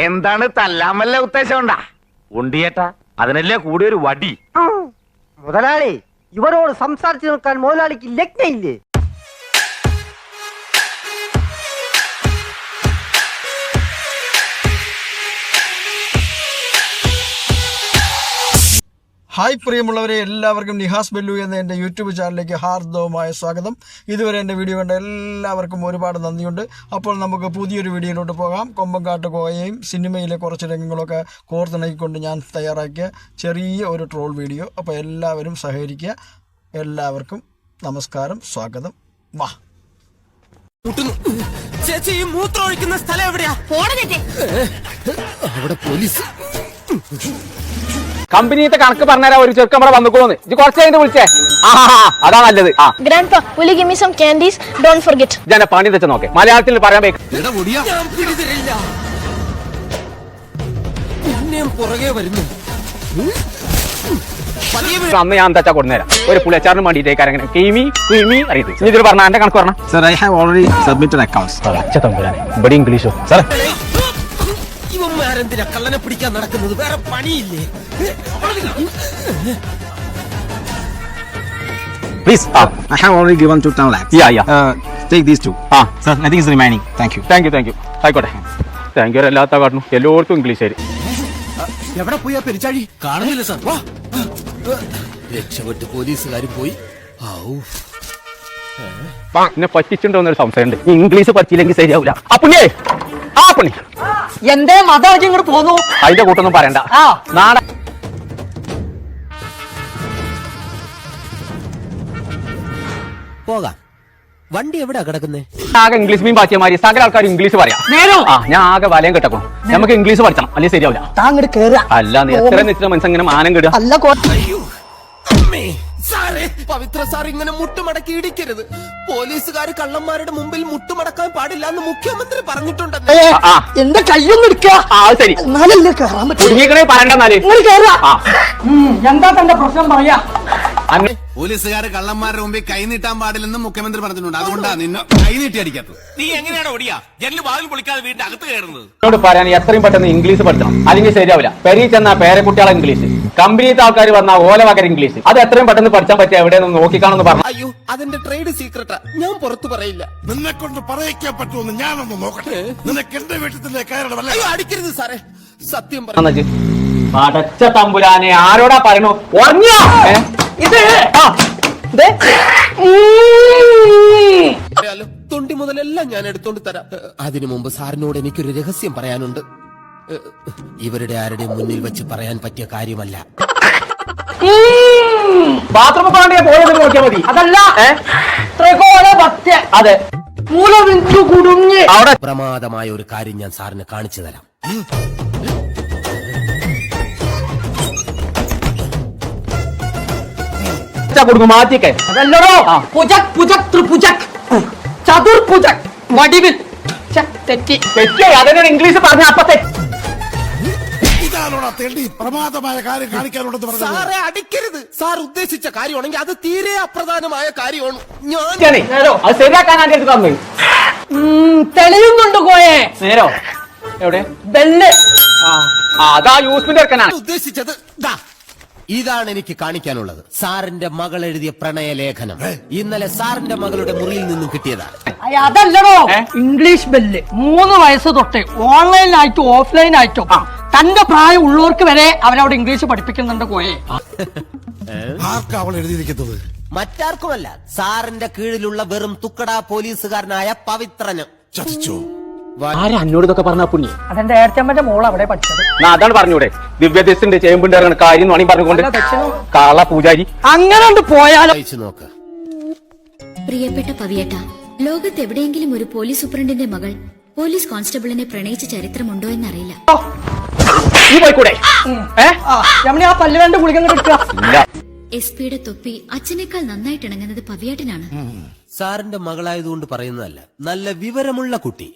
എന്താണ് തല്ലാൻ വല്ല ഉദ്ദേശം ഉണ്ടാ? ഉണ്ടിയേട്ടാ, അതിനല്ലേ കൂടി ഒരു വടി. മുതലാളി, ഇവരോട് സംസാരിച്ചു നിൽക്കാൻ മുതലാളിക്ക് ലഗ്നയില്ലേ? ഹായ് പ്രിയമുള്ളവരെ, എല്ലാവർക്കും നിഹാസ് ബെല്ലു എന്ന എൻ്റെ യൂട്യൂബ് ചാനലിലേക്ക് ഹാർദവമായ സ്വാഗതം. ഇതുവരെ എൻ്റെ വീഡിയോ കണ്ട എല്ലാവർക്കും ഒരുപാട് നന്ദിയുണ്ട്. അപ്പോൾ നമുക്ക് പുതിയൊരു വീഡിയോയിലോട്ട് പോകാം. കൊമ്പങ്കാട്ട് കോയയും സിനിമയിലെ കുറച്ച് രംഗങ്ങളൊക്കെ കോർത്തിണക്കിക്കൊണ്ട് ഞാൻ തയ്യാറാക്കിയ ചെറിയ ഒരു ട്രോൾ വീഡിയോ. അപ്പോൾ എല്ലാവരും സഹകരിക്കുക. എല്ലാവർക്കും നമസ്കാരം, സ്വാഗതം. വാ. ചേച്ചി, ഈ മൂത്രം ഒഴിക്കുന്ന സ്ഥലം എവിടെയാ? അവിടെ പോലീസ്. കമ്പനിത്തെ കണക്ക് പറഞ്ഞുതരാ. ഒരു ചെറുക്കം ഇവിടെ വന്നിക്കോന്ന് ഇത് കുറച്ച് കഴിഞ്ഞ് വിളിച്ചേ. അതാ നല്ലത്. Grandpa, will you give me some candies? Don't forget. ഞാൻ പണി തെച്ച നോക്കെ മലയാളത്തിൽ പറയാൻ പുറകെ വരുന്നു. അന്ന് ഞാൻ എന്താ കൊടുന്നേരാം. ഒരു പുളിയച്ചാറിന് വേണ്ടിയിട്ടേക്കാർ അങ്ങനെ കീമി കീമി അറിയത്. ഇനി ഇതിൽ പറഞ്ഞ എന്റെ കണക്ക് പറഞ്ഞ sir, I have already submitted accounts. ഇവിടെ ഇംഗ്ലീഷോ സാർ? ഇവന്മാരെന്തിനാ കള്ളനെ പിടിക്കാൻ നടക്കുന്നത്? വേറെ പണിയില്ലേ? Please. I have already given 2 lakhs. Yeah. Take these 2. Sir, nothing is remaining. Thank you. ആയിക്കോട്ടെ. Thank you. എല്ലാത്ത കാട്ടുന്നു എല്ലായിടത്തും ഇംഗ്ലീഷ്. എവിടെ പോയാ പെരിച്ചാഴി? കാണുന്നില്ല സാർ. വാ. രക്ഷപ്പെട്ട് പോലീസുകാർ പോയി. എന്നെ പറ്റിച്ചിട്ടുണ്ടോന്നൊരു സംശയമുണ്ട്. ഇംഗ്ലീഷ് പറ്റിയില്ലെങ്കിൽ ശരിയാവില്ല. അപ്പണി എന്തേ മതം ഇങ്ങോട്ട് പോന്നു? അതിന്റെ കൂട്ടൊന്നും പറയണ്ട. നാട പോകാം. വണ്ടി എവിടെയാ കിടക്കുന്നേ? ആകെ ഇംഗ്ലീഷ് മീൻ പാറ്റിയമാരി സകല ആൾക്കാർ ഇംഗ്ലീഷ് പറയാം. ഞാൻ ആകെ വലയം കെട്ടക്കണം. നമുക്ക് ഇംഗ്ലീഷ് പഠിക്കണം, അല്ലെങ്കിൽ ശരിയാവില്ല. താങ്ങോട്ട് കേറുക. അല്ല, നീ എത്ര നിശ്ചിത മനസ്സ് ഇങ്ങനെ മാനം കിടുക. അല്ല, സാറേ, പവിത്ര സാർ ഇങ്ങനെ മുട്ടുമടക്കി ഇടിക്കരുത്. പോലീസുകാർ കള്ളന്മാരുടെ മുമ്പിൽ മുട്ടുമടക്കാൻ പാടില്ല എന്ന് മുഖ്യമന്ത്രി പറഞ്ഞിട്ടുണ്ടല്ലോ. എന്റെ കയ്യൊന്നും എടുക്കുക. ശരി, എന്നാലല്ലേ കേറാൻ പറ്റും. കുടുങ്ങിക്കണേ പറയണ്ടെന്നാല്. എന്താ തന്റെ പ്രശ്നം പറയാ? പോലീസുകാർ കള്ളന്മാരുടെ മുമ്പിൽ കൈനീട്ടാൻ പാടില്ലെന്ന് മുഖ്യമന്ത്രി പറഞ്ഞിട്ടുണ്ട്. അതുകൊണ്ടാണ് നിന്നെ കൈനീട്ടി അടിക്കാത്തത്. നീ എങ്ങനെയാണ് ഓടിയാ ജനല് വാതിൽ പൊളിക്കാതെ വീടിന്റെ അകത്ത് കയറുന്നത്? എന്നോട് പറയാൻ എത്രയും പെട്ടെന്ന് ഇംഗ്ലീഷ് പഠിക്കണം, അല്ലെങ്കിൽ ശരിയാവില്ല. പെരീ ചെന്നാ പേരക്കുട്ടികളെ ഇംഗ്ലീഷ്, കമ്പനിത്തെ ആൾക്കാർ വന്നാൽ ഓല വകര ഇംഗ്ലീഷ്. അത് എത്രയും പെട്ടെന്ന് പഠിച്ചാൻ പറ്റിയ എവിടെയെന്ന് നോക്കിക്കാണെന്ന് പറഞ്ഞു. അയ്യോ, അതിന്റെ ട്രേഡ് സീക്രട്ടാ, ഞാൻ പുറത്തു പറയില്ല. നിന്നെ കൊണ്ട് പറയിക്കാൻ പറ്റുമെന്ന് ഞാനൊന്ന് നോക്കട്ടെ. നിനക്ക് എന്റെ വീട്ടിലെ കയറണം. അയ്യോ, അടിക്കരുത് സാറേ, സത്യം പറഞ്ഞു. അടച്ച തമ്പുരാനെ, ആരോടാ പറയണു? ഉറങ്ങിയോ? തൊണ്ടി മുതലെല്ലാം ഞാൻ എടുത്തോണ്ട് തരാം. അതിനു മുമ്പ് സാറിനോട് എനിക്കൊരു രഹസ്യം പറയാനുണ്ട്. ഇവരുടെ ആരുടെയും മുന്നിൽ വെച്ച് പറയാൻ പറ്റിയ കാര്യമല്ല. ബാത്റൂമിൽ പോയി നോക്കിയാൽ മതി. അതല്ല, അതെ, മൂലബിന്ദു കുടുങ്ങി. അവിടെ പ്രമാദമായ ഒരു കാര്യം ഞാൻ സാറിന് കാണിച്ചു തരാം. കൊടുക്കും മാറ്റിക്കേ. അതല്ലോ, പുജക് പുജക് ത്രിപുജക് ചതുർഭുജക് വടിവിൽ തെറ്റി. അതിനൊരു ഇംഗ്ലീഷ് പറഞ്ഞ അപ്പത്തെ ഇതാണോടാ തെണ്ടി പ്രമാദമായ കാര്യം കാണിക്കാനുണ്ടെന്ന് പറഞ്ഞു. സാറെ, അടിക്കരുത്. സാർ ഉദ്ദേശിച്ച കാര്യമാണെങ്കിൽ അത് തീരെ അപ്രധാനമായ കാര്യമാണ്. ഞാൻ അത് ശരിയാക്കാൻ ആദ്യം തന്നു. തെളിയുന്നുണ്ട് കോയെ. നേരോ എവിടെ? ബെല്ല്. അതാ യൂസ്മിന്റെ ഇറക്കാനാണ് ഉദ്ദേശിച്ചത്. ഇതാണ് എനിക്ക് കാണിക്കാനുള്ളത്. സാറിന്റെ മകൾ എഴുതിയ പ്രണയലേഖനം ഇന്നലെ സാറിന്റെ മകളുടെ മുറിയിൽ നിന്നും കിട്ടിയതാണ്. അതല്ലടോ, ഇംഗ്ലീഷ് ബെല്ല്. 3 വയസ്സ് തൊട്ട് ഓൺലൈനായിട്ടും ഓഫ്ലൈനായിട്ടും തന്റെ പ്രായം ഉള്ളവർക്ക് വരെ അവരവിടെ ഇംഗ്ലീഷ് പഠിപ്പിക്കുന്നുണ്ട് കോയെ. ആർക്കാ അവൾ എഴുതിയിരിക്കുന്നത്? മറ്റാർക്കുമല്ല, സാറിന്റെ കീഴിലുള്ള വെറും തുക്കടാ പോലീസുകാരനായ പവിത്രന്. ചതിച്ചോ? ആരാ അന്നോട് ഇതൊക്കെ പറഞ്ഞ പുണ്യ? അതെന്റെ ഏർച്ചമ്മന്റെ മോൾ അവിടെ പഠിച്ചത്. അതാണ് പറഞ്ഞൂടെ, ദിവ്യദേശത്തിന്റെ ചേമ്പിന്റെ കാര്യം വേണമെങ്കിൽ പറഞ്ഞുകൊണ്ട് കാള പൂജാരി അങ്ങനെ പോയാലോ? നോക്ക്. പ്രിയപ്പെട്ട പവിയേട്ട, ലോകത്ത് എവിടെയെങ്കിലും ഒരു പോലീസ് സൂപ്രണ്ടിന്റെ മകൾ പോലീസ് കോൺസ്റ്റബിളിനെ പ്രണയിച്ച ചരിത്രമുണ്ടോ എന്നറിയില്ല. ഈ പോയിക്കൂടെ? ആ പല്ലുവേണ്ട ഗുളിക എടുക്കുക. SP-യുടെ തൊപ്പി അച്ഛനേക്കാൾ നന്നായിട്ട് ഇണങ്ങുന്നത് പവിയേട്ടനാണ്. സാറിന്റെ മകളായതുകൊണ്ട് പറയുന്നതല്ല, നല്ല വിവരമുള്ള കുട്ടി.